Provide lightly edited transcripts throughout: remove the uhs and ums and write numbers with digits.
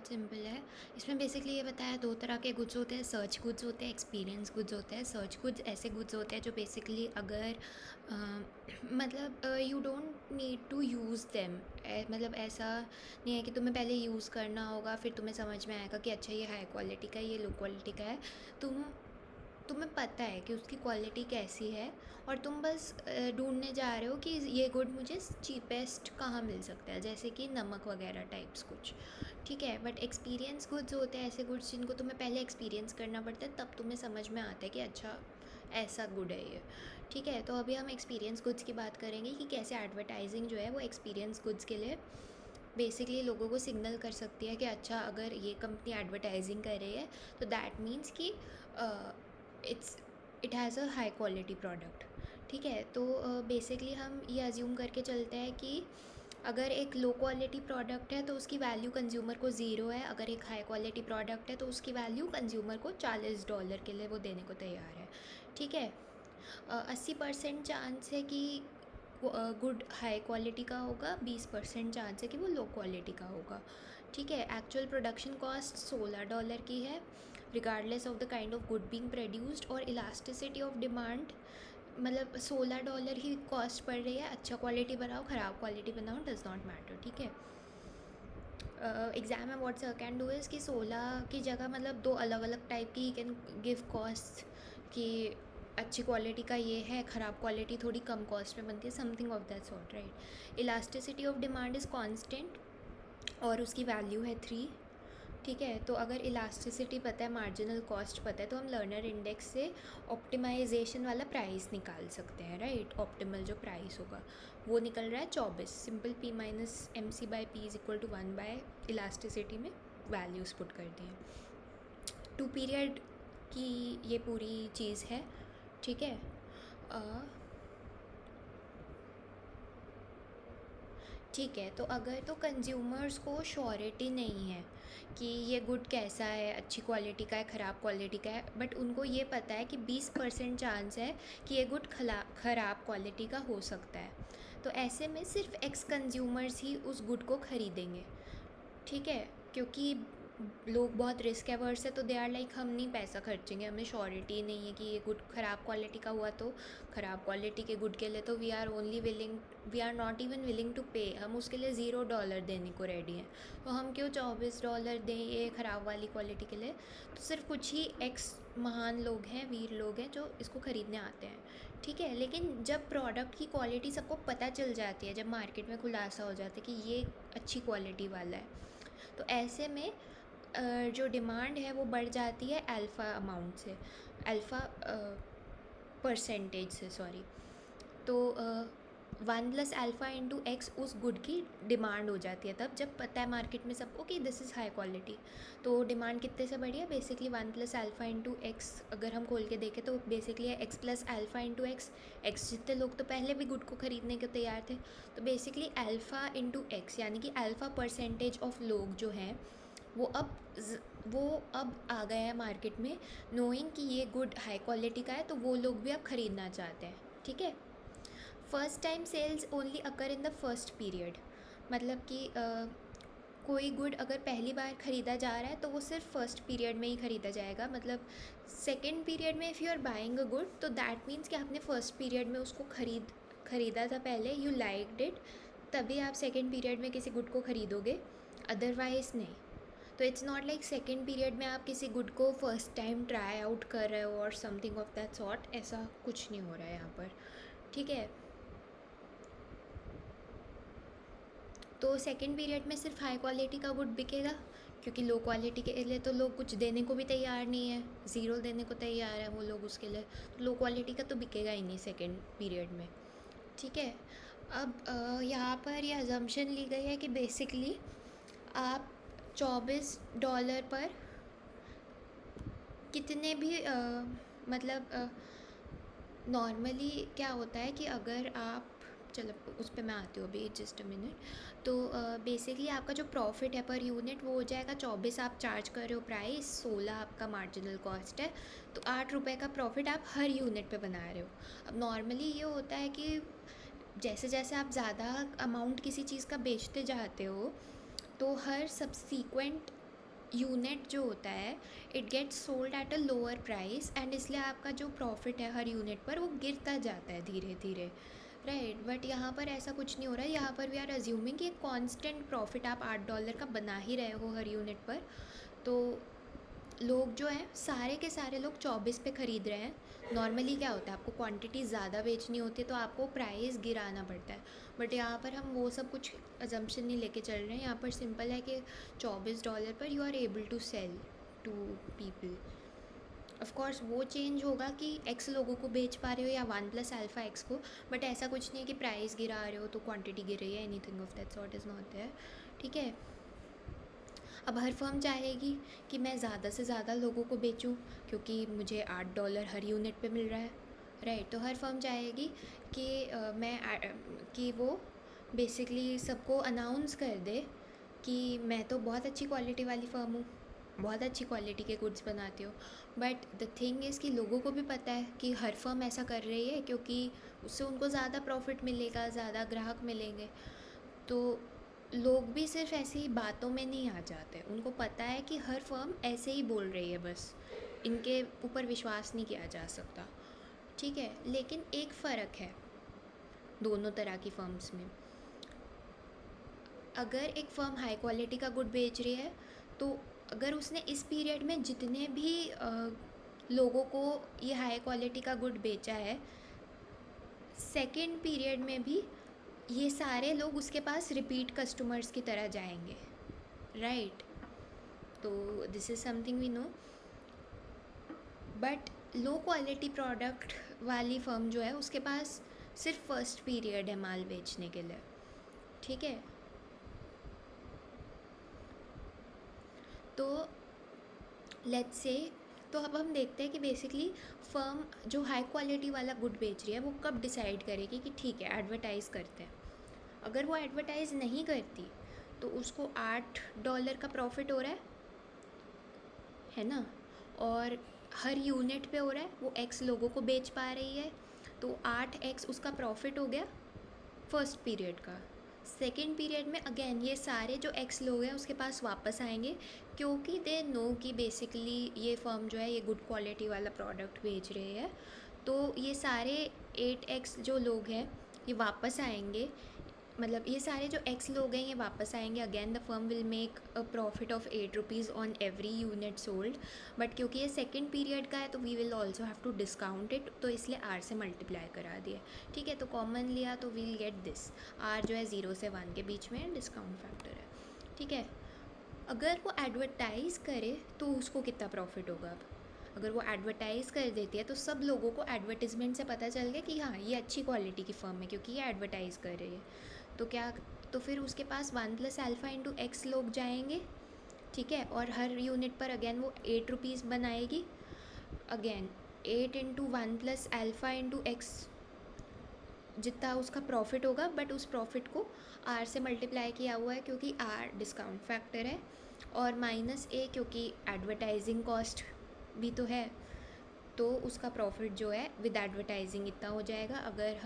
Simple है। इसमें basically ये बताया दो तरह के गुड्स होते हैं, सर्च गुड्स होते हैं, एक्सपीरियंस गुड्स होते हैं। सर्च गुड्स ऐसे गुड्स होते हैं जो बेसिकली अगर मतलब you don't need to use them, मतलब ऐसा नहीं है कि तुम्हें पहले यूज़ करना होगा फिर तुम्हें समझ में आएगा कि अच्छा ये हाई क्वालिटी का है, ये लो क्वालिटी का है। तुम्हें पता है कि उसकी क्वालिटी कैसी है और तुम बस ढूंढने जा रहे हो कि ये गुड मुझे चीपेस्ट कहाँ मिल सकता है, जैसे कि नमक वगैरह टाइप्स कुछ। ठीक है, बट एक्सपीरियंस गुड्स होते हैं ऐसे गुड्स जिनको तुम्हें पहले एक्सपीरियंस करना पड़ता है, तब तुम्हें समझ में आता है कि अच्छा ऐसा गुड है ये। ठीक है, तो अभी हम एक्सपीरियंस गुड्स की बात करेंगे कि कैसे एडवर्टाइजिंग जो है वो एक्सपीरियंस गुड्स के लिए बेसिकली लोगों को सिग्नल कर सकती है कि अच्छा अगर ये कंपनी एडवर्टाइजिंग कर रही है तो दैट मीन्स कि it has a high quality product. ठीक है, तो बेसिकली हम ये अज्यूम करके चलते हैं कि अगर एक लो क्वालिटी प्रोडक्ट है तो उसकी वैल्यू कंज्यूमर को ज़ीरो है, अगर एक हाई क्वालिटी प्रोडक्ट है तो उसकी वैल्यू कंज्यूमर को $40 के लिए वो देने को तैयार है। ठीक है, 80% चांस है कि गुड हाई क्वालिटी का होगा, 20% चांस है कि वो लो क्वालिटी का होगा। ठीक है, एक्चुअल प्रोडक्शन कॉस्ट $16 की है regardless of the kind of good being produced, और इलास्टिसिटी ऑफ डिमांड मतलब $16 ही कॉस्ट पड़ रही है। अच्छा क्वालिटी बनाओ ख़राब क्वालिटी बनाओ, डज़ नॉट मैटर। ठीक है, एग्ज़ाम में what sir can do is कि 16 की जगह मतलब दो अलग अलग टाइप की कैन गिव कॉस्ट कि अच्छी क्वालिटी का ये है, ख़राब क्वालिटी थोड़ी कम कॉस्ट में बनती है, something of that sort, right. Elasticity of demand is constant और उसकी वैल्यू है 3। ठीक है, तो अगर इलास्टिसिटी पता है, मार्जिनल कॉस्ट पता है, तो हम लर्नर इंडेक्स से ऑप्टिमाइजेशन वाला प्राइस निकाल सकते हैं, राइट। ऑप्टिमल जो प्राइस होगा वो निकल रहा है 24। Simple P minus M C by P is equal to 1 by elasticity में वैल्यूज़ पुट कर दिए। 2 पीरियड की ये पूरी चीज़ है। ठीक है, ठीक है, तो अगर तो कंज्यूमर्स को श्योरिटी नहीं है कि ये गुड कैसा है, अच्छी क्वालिटी का है, ख़राब क्वालिटी का है, बट उनको ये पता है कि 20% चांस है कि ये गुड ख़राब क्वालिटी का हो सकता है, तो ऐसे में सिर्फ एक्स कंज्यूमर्स ही उस गुड को ख़रीदेंगे। ठीक है, क्योंकि लोग बहुत रिस्क एवर्स है, तो दे आर लाइक हम नहीं पैसा खर्चेंगे, हमें श्योरिटी नहीं है कि ये गुड ख़राब क्वालिटी का हुआ, तो ख़राब क्वालिटी के गुड के लिए तो we are not even willing to pay, हम उसके लिए $0 देने को रेडी हैं। तो हम क्यों $24 दें ये ख़राब वाली क्वालिटी के लिए। तो सिर्फ कुछ ही एक्स महान लोग हैं, वीर लोग हैं जो इसको ख़रीदने आते हैं। ठीक है, लेकिन जब प्रोडक्ट की क्वालिटी सबको पता चल जाती है, जब मार्केट में खुलासा हो जाता है कि ये अच्छी क्वालिटी वाला है, तो ऐसे में जो डिमांड है वो बढ़ जाती है अल्फ़ा अमाउंट से, अल्फ़ा परसेंटेज से, सॉरी। तो 1 प्लस अल्फ़ा इंटू एक्स उस गुड की डिमांड हो जाती है तब जब पता है मार्केट में सबको कि दिस इज़ हाई क्वालिटी। तो डिमांड कितने से बढ़ी है, basically 1 plus alpha into x अगर हम खोल के देखें तो बेसिकली है x plus alpha into x. X जितने लोग तो पहले भी गुड को ख़रीदने के तैयार थे, तो बेसिकली अल्फ़ा इंटू एक्स यानी कि अल्फ़ा परसेंटेज ऑफ लोग जो हैं वो अब आ गए हैं मार्केट में, नोइंग कि ये गुड हाई क्वालिटी का है, तो वो लोग भी अब ख़रीदना चाहते हैं। ठीक है, first time sales only occur in the first period, मतलब कि कोई गुड अगर पहली बार ख़रीदा जा रहा है तो वो सिर्फ फर्स्ट पीरियड में ही ख़रीदा जाएगा। मतलब सेकेंड पीरियड में if you are buying a good तो दैट मीन्स कि आपने फर्स्ट पीरियड में उसको ख़रीदा था पहले, यू लाइक्ड इट, तभी आप सेकेंड पीरियड में किसी गुड को ख़रीदोगे, अदरवाइज़ नहीं। तो it's not like second period में आप किसी गुड को फर्स्ट टाइम ट्राई आउट कर रहे हो और समथिंग ऑफ दैट सॉर्ट, ऐसा कुछ नहीं हो रहा है यहाँ पर। ठीक है, तो सेकेंड पीरियड में सिर्फ हाई क्वालिटी का गुड बिकेगा, क्योंकि लो क्वालिटी के लिए तो लोग कुछ देने को भी तैयार नहीं है, ज़ीरो देने को तैयार है वो लोग उसके लिए, तो लो क्वालिटी का तो बिकेगा ही नहीं सेकेंड पीरियड में। ठीक है, अब यहाँ पर ये अजम्पशन ली गई है कि बेसिकली आप $24 पर कितने भी मतलब नॉर्मली क्या होता है कि अगर आप, चलो उस पर मैं आती हूँ अभी जस्ट अ मिनट। तो बेसिकली आपका जो प्रॉफिट है पर यूनिट वो हो जाएगा 24 आप चार्ज कर रहे हो प्राइस, 16 आपका मार्जिनल कॉस्ट है, तो $8 का प्रॉफिट आप हर यूनिट पे बना रहे हो। अब नॉर्मली ये होता है कि जैसे जैसे आप ज़्यादा अमाउंट किसी चीज़ का बेचते जाते हो तो हर सब्सीक्वेंट यूनिट जो होता है it gets sold at a lower price, and इसलिए आपका जो प्रॉफिट है हर यूनिट पर वो गिरता जाता है धीरे धीरे, राइट। बट यहाँ पर ऐसा कुछ नहीं हो रहा है, यहाँ पर वी आर अज्यूमिंग कि एक कांस्टेंट प्रॉफिट आप $8 का बना ही रहे हो हर यूनिट पर। तो लोग जो हैं सारे के सारे लोग 24 पे ख़रीद रहे हैं। नॉर्मली क्या होता है, आपको क्वांटिटी ज़्यादा बेचनी होती है तो आपको प्राइस गिराना पड़ता है, बट यहाँ पर हम वो सब कुछ अजम्पशन नहीं लेके चल रहे हैं। यहाँ पर सिंपल है कि $24 पर you are able to sell to people. Of course वो चेंज होगा कि एक्स लोगों को बेच पा रहे हो या वन प्लस अल्फ़ा एक्स को, बट ऐसा कुछ नहीं है कि प्राइस गिरा रहे हो तो क्वांटिटी गिर रही है, anything of that sort is not there, ठीक है। अब हर फर्म चाहेगी कि मैं ज़्यादा से ज़्यादा लोगों को बेचूं क्योंकि मुझे $8 हर यूनिट पे मिल रहा है, राइट। तो हर फर्म चाहेगी कि कि वो बेसिकली सबको अनाउंस कर दे कि मैं तो बहुत अच्छी क्वालिटी वाली फ़र्म हूँ, बहुत अच्छी क्वालिटी के गुड्स बनाती हो। बट द थिंग इज़ कि लोगों को भी पता है कि हर फर्म ऐसा कर रही है क्योंकि उससे उनको ज़्यादा प्रॉफिट मिलेगा, ज़्यादा ग्राहक मिलेंगे। तो लोग भी सिर्फ ऐसी ही बातों में नहीं आ जाते, उनको पता है कि हर फर्म ऐसे ही बोल रही है, बस इनके ऊपर विश्वास नहीं किया जा सकता, ठीक है। लेकिन एक फ़र्क है दोनों तरह की फ़र्म्स में। अगर एक फ़र्म हाई क्वालिटी का गुड बेच रही है तो अगर उसने इस पीरियड में जितने भी लोगों को ये हाई क्वालिटी का गुड बेचा है, सेकेंड पीरियड में भी ये सारे लोग उसके पास रिपीट कस्टमर्स की तरह जाएंगे, राइट। तो this is something we know. But low quality product वाली फर्म जो है उसके पास सिर्फ फर्स्ट पीरियड है माल बेचने के लिए, ठीक है। तो लेट्स से, तो अब हम देखते हैं कि बेसिकली फर्म जो हाई क्वालिटी वाला गुड बेच रही है वो कब डिसाइड करेगी कि ठीक है एडवर्टाइज़ करते हैं। अगर वो एडवर्टाइज़ नहीं करती तो उसको $8 का प्रॉफिट हो रहा है ना, और हर यूनिट पे हो रहा है, वो एक्स लोगों को बेच पा रही है, तो 8x उसका प्रॉफिट हो गया फर्स्ट पीरियड का। सेकेंड पीरियड में अगेन ये सारे जो एक्स लोग हैं उसके पास वापस आएंगे क्योंकि दे नो कि बेसिकली ये फर्म जो है ये गुड क्वालिटी वाला प्रोडक्ट बेच रही है। तो ये सारे 8x जो लोग हैं ये वापस आएंगे, मतलब ये सारे जो एक्स लोग हैं ये वापस आएंगे। Again the firm will make a profit of ₹8 on every unit sold, but क्योंकि ये सेकेंड पीरियड का है तो we will also have to discount it, तो इसलिए R से मल्टीप्लाई करा दिए, ठीक है। तो कॉमन लिया तो वील गेट दिस, R जो है 0 से 1 के बीच में डिस्काउंट फैक्टर है, ठीक है। अगर वो एडवर्टाइज़ करे तो उसको कितना प्रॉफिट होगा। अब अगर वो एडवर्टाइज़ कर देती है तो सब लोगों को एडवर्टिजमेंट से पता चल गया कि हाँ ये अच्छी क्वालिटी की फ़र्म है क्योंकि ये एडवर्टाइज़ कर रही है, तो क्या, तो फिर उसके पास 1 प्लस अल्फ़ा इंटू एक्स लोग जाएंगे, ठीक है। और हर यूनिट पर अगेन वो ₹8 बनाएगी, again 8 into 1 plus alpha into x जितना उसका प्रॉफिट होगा, बट उस प्रॉफिट को R से मल्टीप्लाई किया हुआ है क्योंकि R डिस्काउंट फैक्टर है, और -A क्योंकि एडवर्टाइजिंग कॉस्ट भी तो है, तो उसका प्रॉफिट जो है विद एडवर्टाइजिंग इतना हो जाएगा। अगर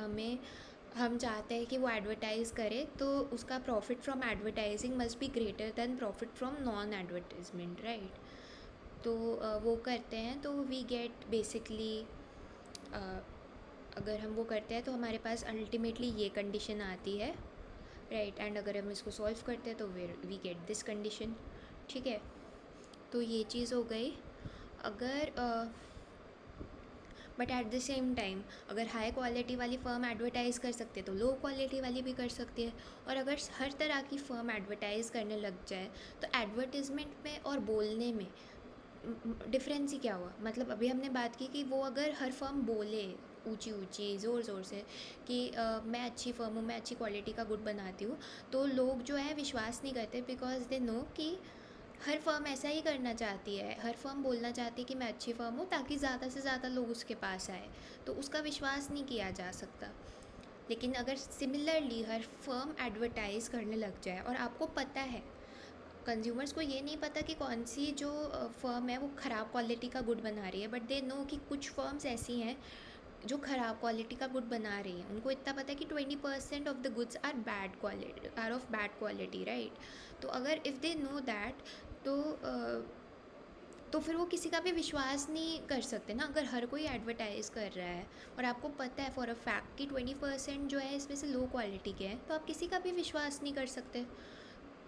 हम चाहते हैं कि वो एडवर्टाइज़ करे तो उसका profit from advertising must be greater than profit from non advertisement, right. तो वो करते हैं तो वी गेट बेसिकली, अगर हम वो करते हैं तो हमारे पास अल्टीमेटली ये कंडीशन आती है, राइट। एंड अगर हम इसको सॉल्व करते हैं तो वी गेट दिस कंडीशन, ठीक है। तो ये चीज़ हो गई। अगर but at the same time अगर हाई क्वालिटी वाली फ़र्म एडवर्टाइज़ कर सकती है तो लो क्वालिटी वाली भी कर सकती है, और अगर हर तरह की फ़र्म एडवर्टाइज़ करने लग जाए तो एडवर्टिज़मेंट में और बोलने में डिफरेंस ही क्या हुआ। मतलब अभी हमने बात की कि वो अगर हर फर्म बोले ऊंची ऊंची ज़ोर ज़ोर से कि मैं अच्छी फ़र्म हूँ, मैं अच्छी क्वालिटी का गुड बनाती हूँ, तो लोग जो है विश्वास नहीं करते बिकॉज दे नो कि हर फर्म ऐसा ही करना चाहती है, हर फर्म बोलना चाहती है कि मैं अच्छी फ़र्म हूँ ताकि ज़्यादा से ज़्यादा लोग उसके पास आए, तो उसका विश्वास नहीं किया जा सकता। लेकिन अगर सिमिलरली हर फर्म एडवर्टाइज़ करने लग जाए और आपको पता है, कंज्यूमर्स को ये नहीं पता कि कौन सी जो फर्म है वो ख़राब क्वालिटी का गुड बना रही है, बट दे नो कि कुछ फर्म्स ऐसी हैं जो ख़राब क्वालिटी का गुड बना रही हैं। उनको इतना पता है कि 20% of the goods are of bad quality, right. तो अगर इफ़ दे नो दैट, तो तो फिर वो किसी का भी विश्वास नहीं कर सकते ना। अगर हर कोई एडवर्टाइज़ कर रहा है और आपको पता है फॉर अ फैक्ट कि 20% जो है इसमें से लो क्वालिटी के हैं, तो आप किसी का भी विश्वास नहीं कर सकते।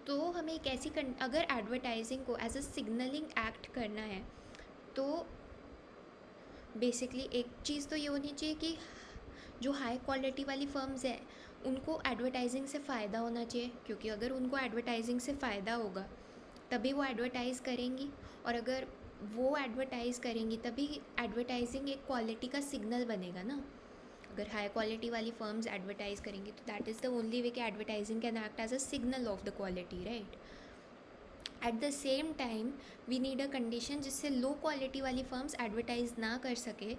तो हमें एक ऐसी अगर एडवर्टाइजिंग को एज अ सिग्नलिंग एक्ट करना है, तो बेसिकली एक चीज़ तो ये होनी चाहिए कि जो हाई क्वालिटी वाली फर्म्स हैं उनको एडवर्टाइजिंग से फ़ायदा होना चाहिए, क्योंकि अगर उनको एडवर्टाइजिंग से फ़ायदा होगा तभी वो एडवर्टाइज़ करेंगी, और अगर वो एडवर्टाइज़ करेंगी तभी एडवर्टाइजिंग एक क्वालिटी का सिग्नल बनेगा ना। अगर हाई क्वालिटी वाली फर्म्स एडवर्टाइज़ करेंगी तो that is the only way कि advertising can act as a signal of the quality, right. At the same time we need a condition जिससे लो क्वालिटी वाली फर्म्स एडवर्टाइज़ ना कर सके,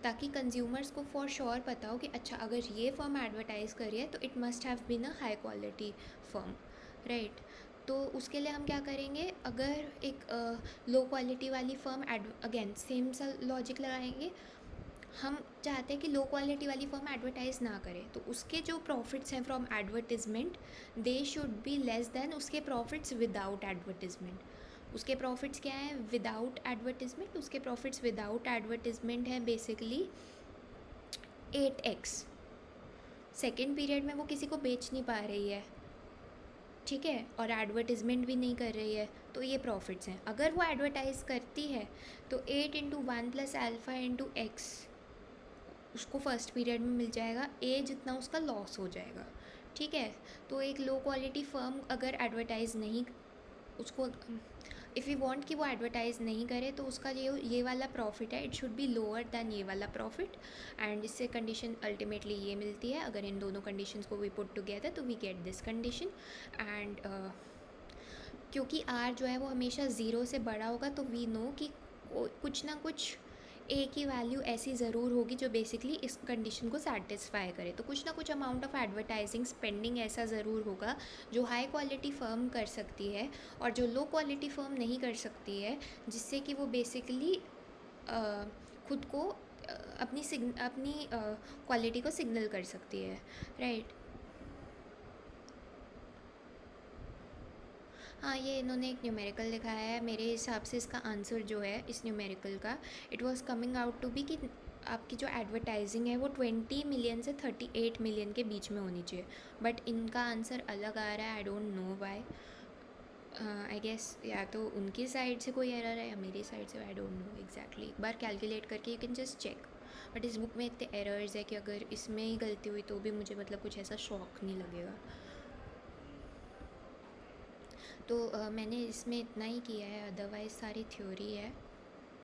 ताकि कंज्यूमर्स को फॉर श्योर पता हो कि अच्छा अगर ये फर्म एडवर्टाइज़ कर रही है तो it must have been a high quality firm, right. तो उसके लिए हम क्या करेंगे, अगर एक लो क्वालिटी वाली फर्म अगेन सेम सा लॉजिक लगाएंगे, हम चाहते हैं कि लो क्वालिटी वाली फर्म एडवर्टाइज़ ना करे, तो उसके जो प्रॉफिट्स हैं from advertisement they should be less than उसके प्रॉफिट्स विदाउट एडवर्टिजमेंट। उसके प्रॉफिट्स क्या हैं विदाउट एडवर्टिजमेंट? उसके प्रॉफिट्स विदाउट एडवर्टिजमेंट है बेसिकली 8x। सेकेंड पीरियड में वो किसी को बेच नहीं पा रही है, ठीक है, और एडवर्टिजमेंट भी नहीं कर रही है, तो ये प्रॉफिट्स हैं। अगर वो एडवर्टाइज़ करती है तो 8 into 1 plus alpha into x उसको फर्स्ट पीरियड में मिल जाएगा, ए जितना उसका लॉस हो जाएगा, ठीक है। तो एक लो क्वालिटी फर्म अगर एडवर्टाइज़ नहीं, उसको इफ़ यू वांट कि वो एडवर्टाइज़ नहीं करे तो उसका ये वाला प्रॉफिट है, it should be lower than ये वाला प्रॉफिट, एंड इससे कंडीशन अल्टीमेटली ये मिलती है। अगर इन दोनों कंडीशंस को वी पुट टुगेदर तो we get this condition. And क्योंकि आर जो है वो हमेशा ज़ीरो से बड़ा होगा, तो वी नो कि कुछ ना कुछ ए की वैल्यू ऐसी ज़रूर होगी जो बेसिकली इस कंडीशन को सेटिस्फाई करे। तो कुछ ना कुछ अमाउंट ऑफ एडवर्टाइजिंग स्पेंडिंग ऐसा ज़रूर होगा जो हाई क्वालिटी फ़र्म कर सकती है और जो लो क्वालिटी फ़र्म नहीं कर सकती है, जिससे कि वो बेसिकली खुद को अपनी क्वालिटी को सिग्नल कर सकती है, राइट। हाँ, ये इन्होंने एक न्यूमेरिकल दिखाया है। मेरे हिसाब से इसका आंसर जो है इस न्यूमेरिकल का, it was coming out to be कि आपकी जो एडवर्टाइजिंग है वो 20 मिलियन से 38 मिलियन के बीच में होनी चाहिए, बट इनका आंसर अलग आ रहा है। I don't know why. I guess या तो उनकी साइड से कोई एरर है या मेरी साइड से, आई डोंट नो एग्जैक्टली। एक बार कैलकुलेट करके you can just check. But इस बुक में इतने एरर्स है कि अगर इसमें ही गलती हुई तो भी मुझे मतलब कुछ ऐसा शॉक नहीं लगेगा। तो मैंने इसमें इतना ही किया है, अदरवाइज़ सारी थ्योरी है।